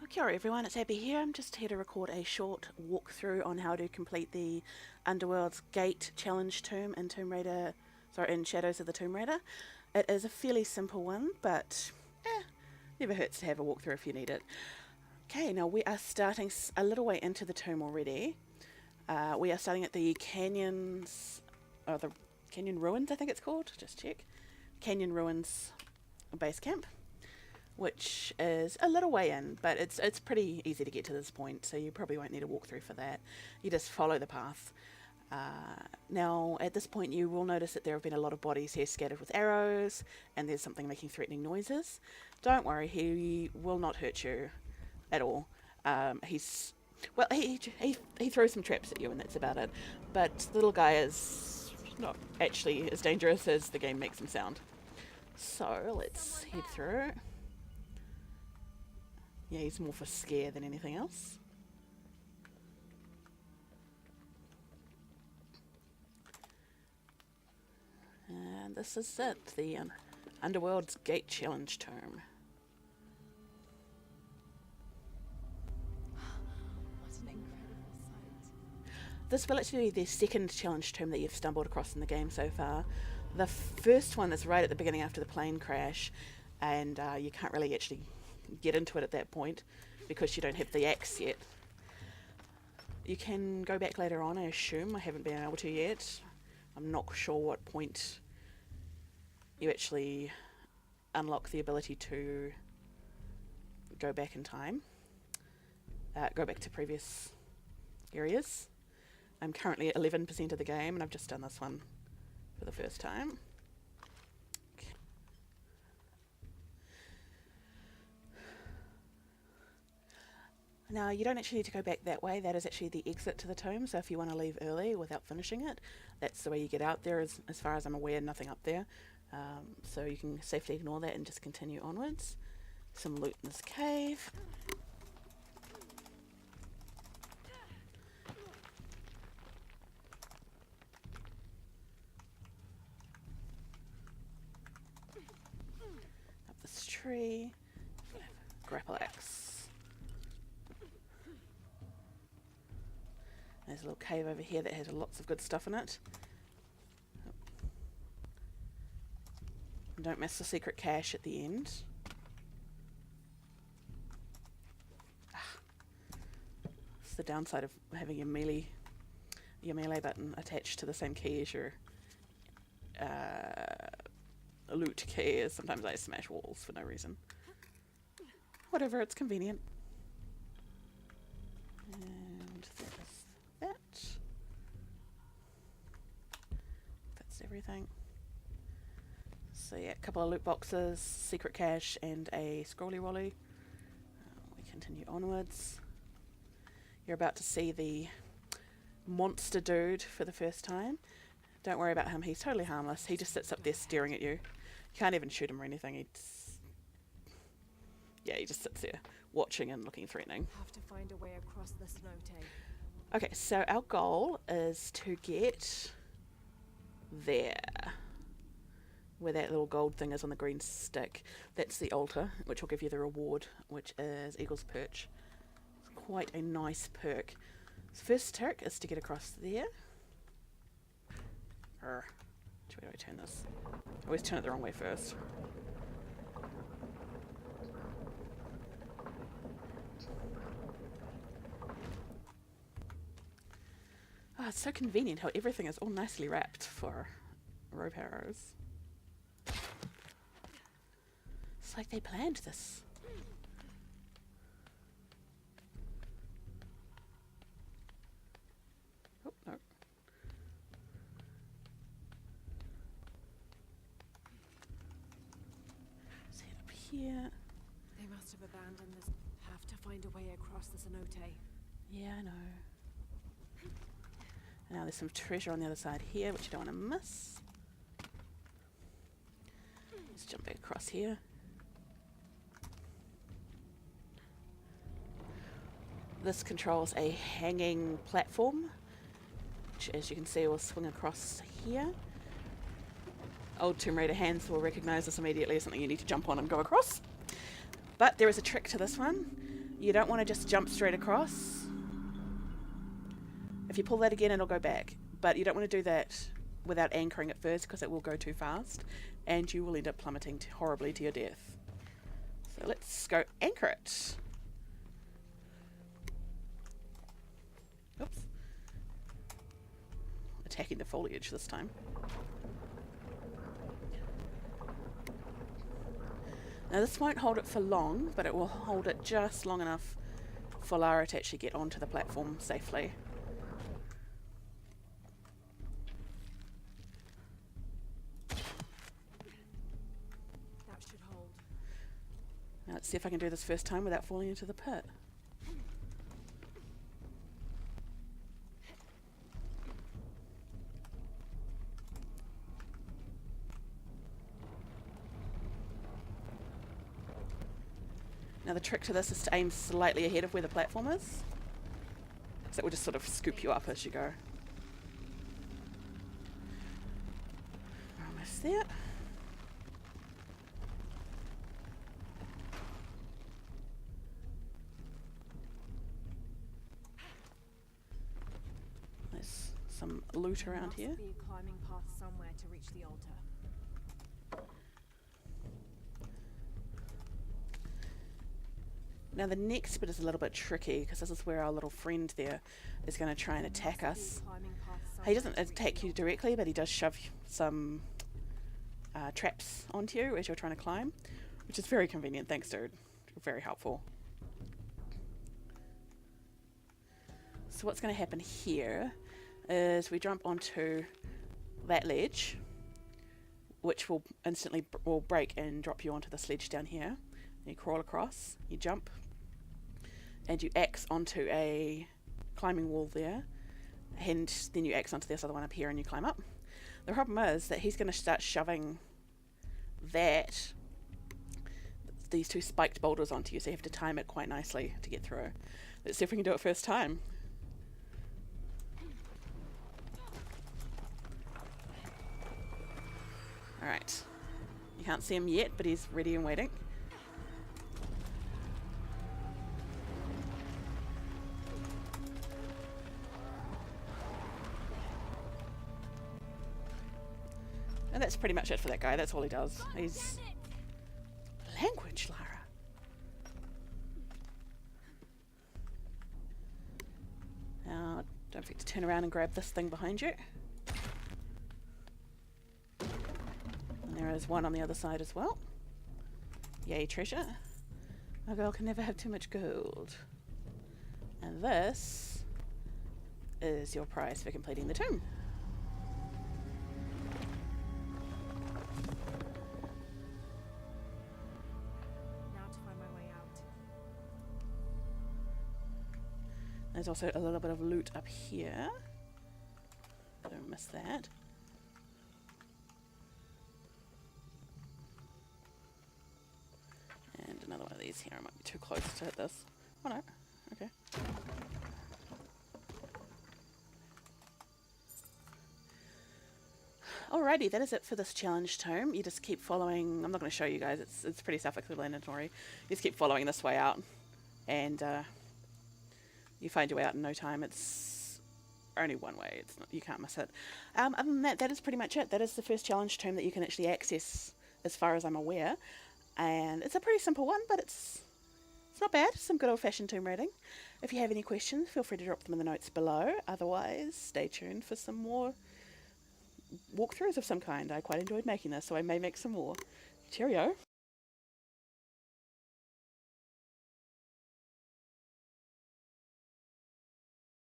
Kia ora everyone, it's Abby here. I'm just here to record a short walkthrough on how to complete the Underworld's Gate challenge tomb in in Shadows of the Tomb Raider. It is a fairly simple one, but never hurts to have a walkthrough if you need it. Okay, now we are starting a little way into the tomb already. We are starting at the canyons, or the canyon ruins, I think it's called. Just check. Canyon ruins base camp, which is a little way in, but it's pretty easy to get to this point, so you probably won't need a walkthrough for that. You just follow the path. Now, at this point, you will notice that there have been a lot of bodies here scattered with arrows, and there's something making threatening noises. Don't worry, he will not hurt you at all. He throws some traps at you, and that's about it. But the little guy is not actually as dangerous as the game makes him sound. So, let's head through. Yeah, he's more for scare than anything else. And this is it, the Underworld's Gate Challenge tomb. What an incredible sight. This will actually be the second challenge tomb that you've stumbled across in the game so far. The first one is right at the beginning after the plane crash, and you can't really actually get into it at that point because you don't have the axe yet. You can go back later on, I assume. I haven't been able to yet. I'm not sure what point you actually unlock the ability to go back in time, go back to previous areas. I'm currently at 11% of the game, and I've just done this one for the first time. Now, you don't actually need to go back that way. That is actually the exit to the tomb, so if you want to leave early without finishing it, that's the way you get out there. As far as I'm aware, nothing up there. So you can safely ignore that and just continue onwards. Some loot in this cave. Up this tree. Grapple axe. There's a little cave over here that has lots of good stuff in it. Don't miss the secret cache at the end. It's the downside of having your melee button attached to the same key as your loot key, is sometimes I smash walls for no reason. Whatever, it's convenient. And that's everything. So yeah, a couple of loot boxes, secret cache, and a scrolly rolly. We continue onwards. You're about to see the monster dude for the first time. Don't worry about him, he's totally harmless. He just sits up there staring at you. You can't even shoot him or anything. He just sits there watching and looking threatening. Have to find a way across this note. Okay, so our goal is to get there, where that little gold thing is on the green stick. That's the altar, which will give you the reward, which is Eagle Perch. It's quite a nice perk. So first trick is to get across there. Which way do I turn this? I always turn it the wrong way first. Oh, it's so convenient how everything is all nicely wrapped for rope arrows. It's like they planned this. Oh, no. Let's head up here. They must have abandoned this. Have to find a way across this note. Yeah, I know. Now there's some treasure on the other side here, which you don't want to miss. Let's jump back across here. This controls a hanging platform, which, as you can see, will swing across here. Old Tomb Raider hands will recognise this immediately as something you need to jump on and go across. But there is a trick to this one. You don't want to just jump straight across. If you pull that again, it'll go back. But you don't want to do that without anchoring it first, because it will go too fast and you will end up plummeting horribly to your death. So let's go anchor it. Oops. Attacking the foliage this time. Now this won't hold it for long, but it will hold it just long enough for Lara to actually get onto the platform safely. That should hold. Now let's see if I can do this first time without falling into the pit. Now the trick to this is to aim slightly ahead of where the platform is. So it will just sort of scoop you up as you go. Almost there. There's some loot around here. There must be a climbing path somewhere to reach the altar. Now the next bit is a little bit tricky, because this is where our little friend there is going to try and attack us. He doesn't attack you directly, but he does shove some traps onto you as you're trying to climb, which is very convenient. Thanks, dude. You're very helpful. So what's going to happen here is we jump onto that ledge, which will instantly break and drop you onto the ledge down here. You crawl across, you jump, and you axe onto a climbing wall there, and then you axe onto this other one up here and you climb up. The problem is that he's going to start shoving these two spiked boulders onto you, so you have to time it quite nicely to get through. Let's see if we can do it first time. Alright. You can't see him yet, but he's ready and waiting. And that's pretty much it for that guy. That's all he does. He's... Language, Lara. Now, don't forget to turn around and grab this thing behind you. And there is one on the other side as well. Yay, treasure. A girl can never have too much gold. And this is your prize for completing the tomb. There's also a little bit of loot up here. Don't miss that. And another one of these here. I might be too close to hit this. Oh no. Okay. Alrighty, that is it for this challenge tome. You just keep following. I'm not going to show you guys. It's pretty self-explanatory. You just keep following this way out, and you find your way out in no time. It's only one way. It's not, you can't miss it. Other than that, that is pretty much it. That is the first challenge tomb that you can actually access, as far as I'm aware. And it's a pretty simple one, but it's not bad. Some good old-fashioned tomb raiding. If you have any questions, feel free to drop them in the notes below. Otherwise, stay tuned for some more walkthroughs of some kind. I quite enjoyed making this, so I may make some more. Cheerio.